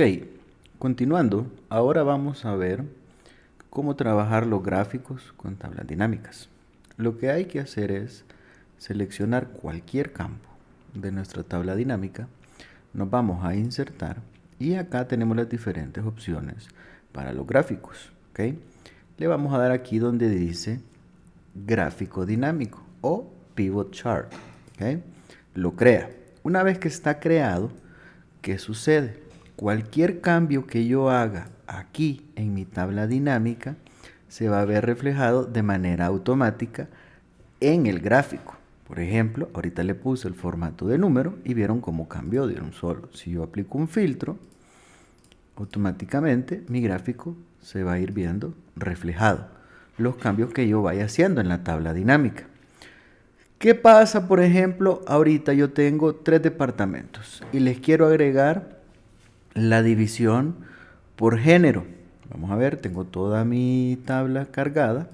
Ok, continuando, ahora vamos a ver cómo trabajar los gráficos con tablas dinámicas. Lo que hay que hacer es seleccionar cualquier campo de nuestra tabla dinámica, nos vamos a insertar y acá tenemos las diferentes opciones para los gráficos. ¿Ok? Le vamos a dar aquí donde dice gráfico dinámico o pivot chart. ¿Ok? Lo crea. Una vez que está creado, ¿qué sucede? Cualquier cambio que yo haga aquí en mi tabla dinámica se va a ver reflejado de manera automática en el gráfico. Por ejemplo, ahorita le puse el formato de número y vieron cómo cambió de un solo. Si yo aplico un filtro, automáticamente mi gráfico se va a ir viendo reflejado los cambios que yo vaya haciendo en la tabla dinámica. ¿Qué pasa, por ejemplo? Ahorita yo tengo 3 departamentos y les quiero agregar la división por género. Vamos a ver, tengo toda mi tabla cargada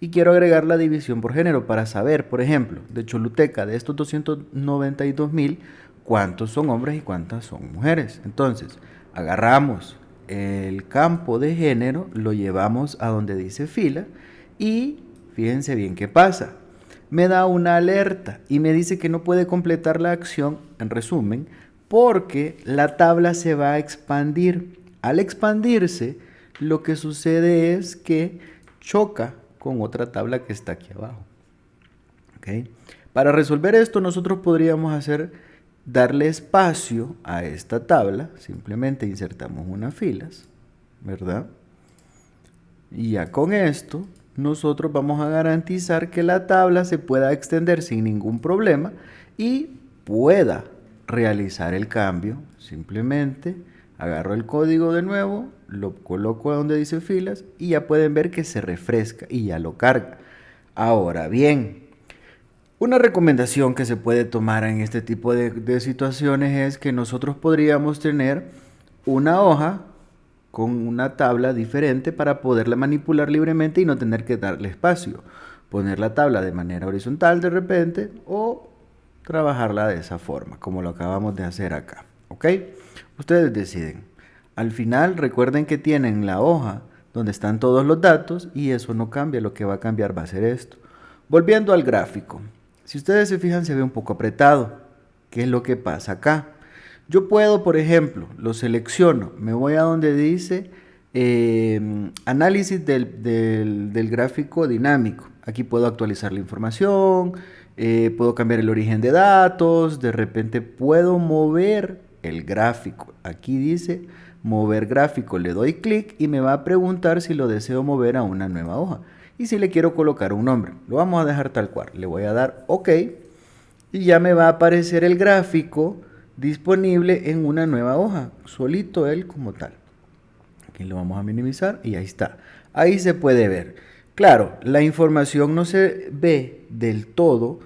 y quiero agregar la división por género para saber, por ejemplo, de Choluteca, de estos 292,000, cuántos son hombres y cuántas son mujeres. Entonces, agarramos el campo de género, lo llevamos a donde dice fila y fíjense bien qué pasa. Me da una alerta y me dice que no puede completar la acción, en resumen, porque la tabla se va a expandir. Al expandirse, lo que sucede es que choca con otra tabla que está aquí abajo. ¿Okay? Para resolver esto, nosotros podríamos darle espacio a esta tabla. Simplemente insertamos unas filas, ¿verdad? Y ya con esto, nosotros vamos a garantizar que la tabla se pueda extender sin ningún problema y pueda realizar el cambio. Simplemente agarro el código de nuevo, lo coloco donde dice filas y ya pueden ver que se refresca y ya lo carga. Ahora bien, una recomendación que se puede tomar en este tipo de situaciones es que nosotros podríamos tener una hoja con una tabla diferente para poderla manipular libremente y no tener que darle espacio. Poner la tabla de manera horizontal de repente o trabajarla de esa forma, como lo acabamos de hacer acá. ¿Ok? Ustedes deciden. Al final recuerden que tienen la hoja donde están todos los datos y eso no cambia, lo que va a cambiar va a ser esto. Volviendo al gráfico. Si ustedes se fijan se ve un poco apretado. ¿Qué es lo que pasa acá? Yo puedo, por ejemplo, lo selecciono, me voy a donde dice análisis del gráfico dinámico. Aquí puedo actualizar la información, puedo cambiar el origen de datos, de repente puedo mover el gráfico. Aquí dice mover gráfico, le doy clic y me va a preguntar si lo deseo mover a una nueva hoja. Y si le quiero colocar un nombre, lo vamos a dejar tal cual. Le voy a dar OK y ya me va a aparecer el gráfico disponible en una nueva hoja, solito él como tal. Aquí lo vamos a minimizar y ahí está. Ahí se puede ver. Claro, la información no se ve del todo,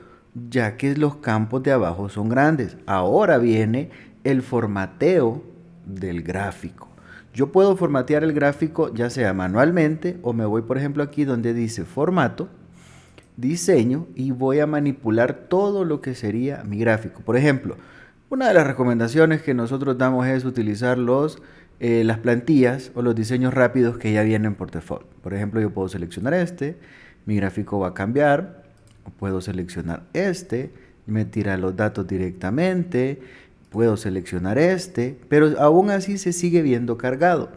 ya que los campos de abajo son grandes. Ahora viene el formateo del gráfico. Yo puedo formatear el gráfico ya sea manualmente o me voy, por ejemplo, aquí donde dice formato, diseño y voy a manipular todo lo que sería mi gráfico. Por ejemplo, una de las recomendaciones que nosotros damos es utilizar las plantillas o los diseños rápidos que ya vienen por default. Por ejemplo, yo puedo seleccionar mi gráfico va a cambiar, puedo seleccionar me tira los datos directamente, puedo seleccionar pero aún así se sigue viendo cargado.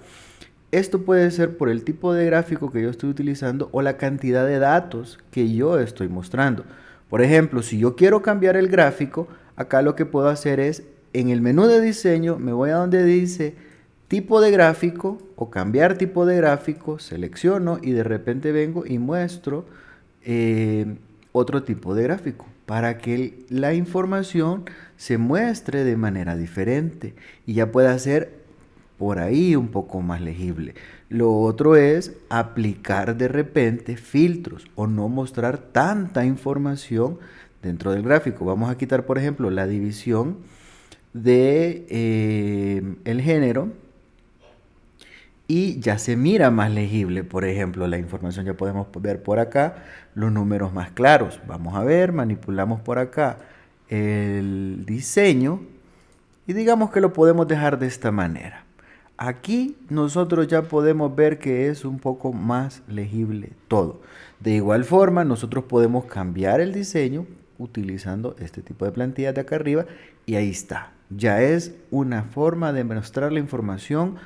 Esto puede ser por el tipo de gráfico que yo estoy utilizando o la cantidad de datos que yo estoy mostrando. Por ejemplo, si yo quiero cambiar el gráfico, acá lo que puedo hacer es, en el menú de diseño, me voy a donde dice tipo de gráfico o cambiar tipo de gráfico, selecciono y de repente vengo y muestro otro tipo de gráfico para que la información se muestre de manera diferente y ya pueda ser por ahí un poco más legible. Lo otro es aplicar de repente filtros o no mostrar tanta información dentro del gráfico. Vamos a quitar, por ejemplo, la división de el género y ya se mira más legible. Por ejemplo, la información ya podemos ver por acá los números más claros. Vamos a ver, manipulamos por acá el diseño y digamos que lo podemos dejar de esta manera. Aquí nosotros ya podemos ver que es un poco más legible todo. De igual forma, nosotros podemos cambiar el diseño utilizando este tipo de plantillas de acá arriba y ahí está. Ya es una forma de mostrar la información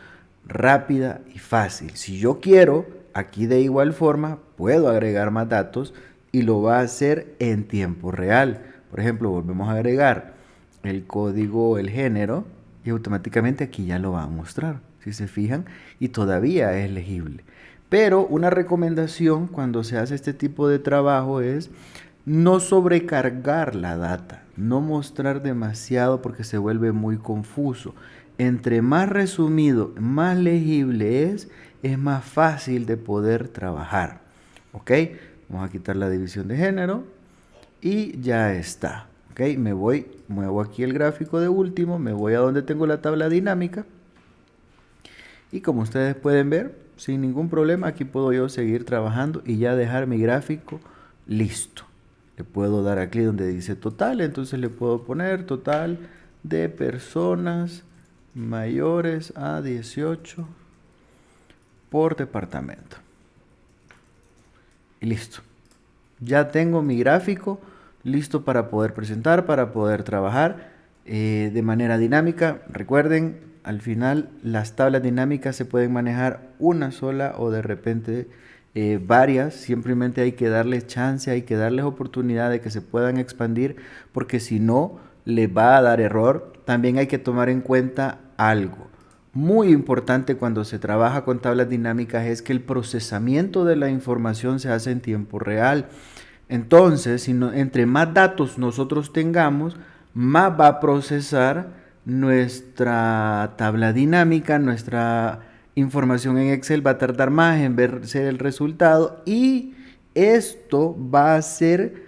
rápida y fácil. Si yo quiero, aquí de igual forma puedo agregar más datos y lo va a hacer en tiempo real. Por ejemplo, volvemos a agregar el código, el género, y automáticamente aquí ya lo va a mostrar, si se fijan, y todavía es legible. Pero una recomendación cuando se hace este tipo de trabajo es no sobrecargar la data, no mostrar demasiado porque se vuelve muy confuso. Entre más resumido, más legible es más fácil de poder trabajar. ¿Ok? Vamos a quitar la división de género y ya está. ¿Ok? Muevo aquí el gráfico de último, me voy a donde tengo la tabla dinámica y como ustedes pueden ver, sin ningún problema, aquí puedo yo seguir trabajando y ya dejar mi gráfico listo. Le puedo dar aquí donde dice total, entonces le puedo poner total de personas mayores a 18 por departamento. Y listo. Ya tengo mi gráfico listo para poder presentar, para poder trabajar de manera dinámica. Recuerden, al final las tablas dinámicas se pueden manejar una sola o de repente varias. Simplemente hay que darles chance, hay que darles oportunidad de que se puedan expandir, porque si no, les va a dar error. También hay que tomar en cuenta algo muy importante cuando se trabaja con tablas dinámicas, es que el procesamiento de la información se hace en tiempo real. Entonces, entre más datos nosotros tengamos, más va a procesar nuestra tabla dinámica, nuestra información en Excel va a tardar más en verse el resultado y esto va a ser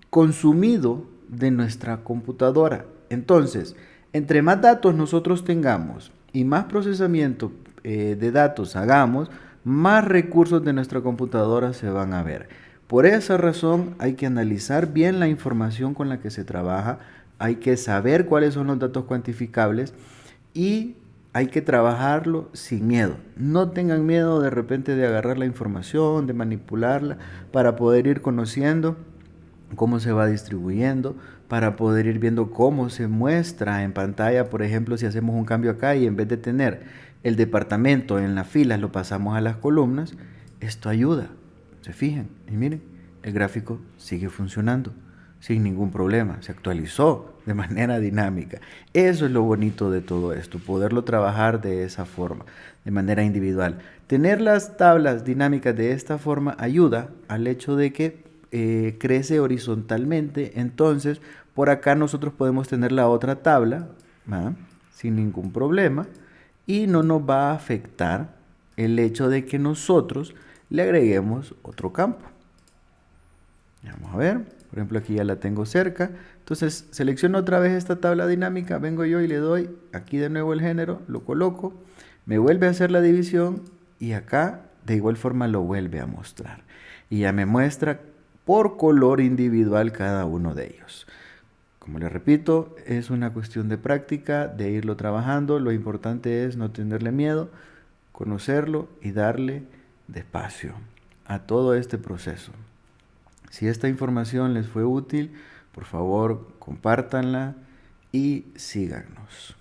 consumido de nuestra computadora. Entonces, entre más datos nosotros tengamos y más procesamiento de datos hagamos, más recursos de nuestra computadora se van a ver. Por esa razón hay que analizar bien la información con la que se trabaja, hay que saber cuáles son los datos cuantificables y hay que trabajarlo sin miedo. No tengan miedo de repente de agarrar la información, de manipularla para poder ir conociendo cómo se va distribuyendo, para poder ir viendo cómo se muestra en pantalla. Por ejemplo, si hacemos un cambio acá y en vez de tener el departamento en las filas lo pasamos a las columnas, esto ayuda. Se fijan y miren, el gráfico sigue funcionando sin ningún problema, se actualizó de manera dinámica. Eso es lo bonito de todo esto, poderlo trabajar de esa forma, de manera individual. Tener las tablas dinámicas de esta forma ayuda al hecho de que crece horizontalmente. Entonces, por acá nosotros podemos tener la otra tabla, ¿va? Sin ningún problema, y no nos va a afectar el hecho de que nosotros le agreguemos otro campo. Vamos a ver, por ejemplo aquí ya la tengo cerca, entonces selecciono otra vez esta tabla dinámica, vengo yo y le doy aquí de nuevo el género, lo coloco, me vuelve a hacer la división y acá de igual forma lo vuelve a mostrar y ya me muestra por color individual cada uno de ellos. Como les repito, es una cuestión de práctica, de irlo trabajando. Lo importante es no tenerle miedo, conocerlo y darle despacio a todo este proceso. Si esta información les fue útil, por favor, compártanla y síganos.